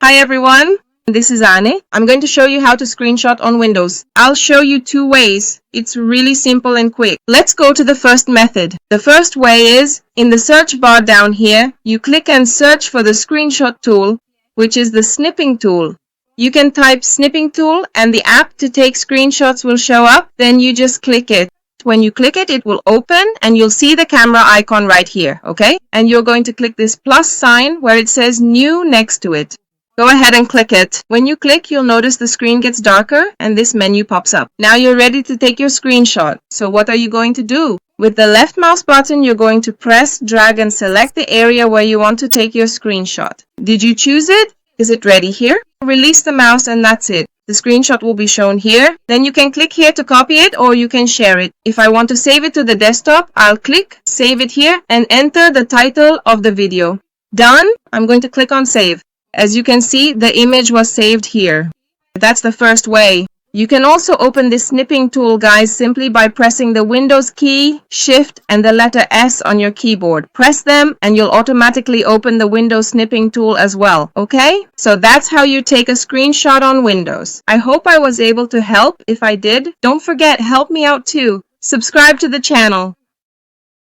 Hi everyone, this is Anne. I'm going to show you how to screenshot on Windows. I'll show you two ways. It's really simple and quick. Let's go to the first method. The first way is, in the search bar down here, you click and search for the screenshot tool, which is the Snipping Tool. You can type Snipping Tool and the app to take screenshots will show up. Then you just click it. When you click it, it will open and you'll see the camera icon right here, okay? And you're going to click this plus sign where it says New next to it. Go ahead and click it. When you click, you'll notice the screen gets darker and this menu pops up. Now you're ready to take your screenshot. So what are you going to do? With the left mouse button, you're going to press, drag, and select the area where you want to take your screenshot. Did you choose it? Is it ready here? Release the mouse and that's it. The screenshot will be shown here. Then you can click here to copy it or you can share it. If I want to save it to the desktop, I'll click Save it here and enter the title of the video. Done. I'm going to click on Save. As you can see, the image was saved here. That's the first way. You can also open this snipping tool, guys, simply by pressing the Windows key, Shift, and the letter S on your keyboard. Press them and you'll automatically open the Windows snipping tool as well, okay? So that's how you take a screenshot on Windows. I hope I was able to help. If I did, don't forget, help me out too. Subscribe to the channel.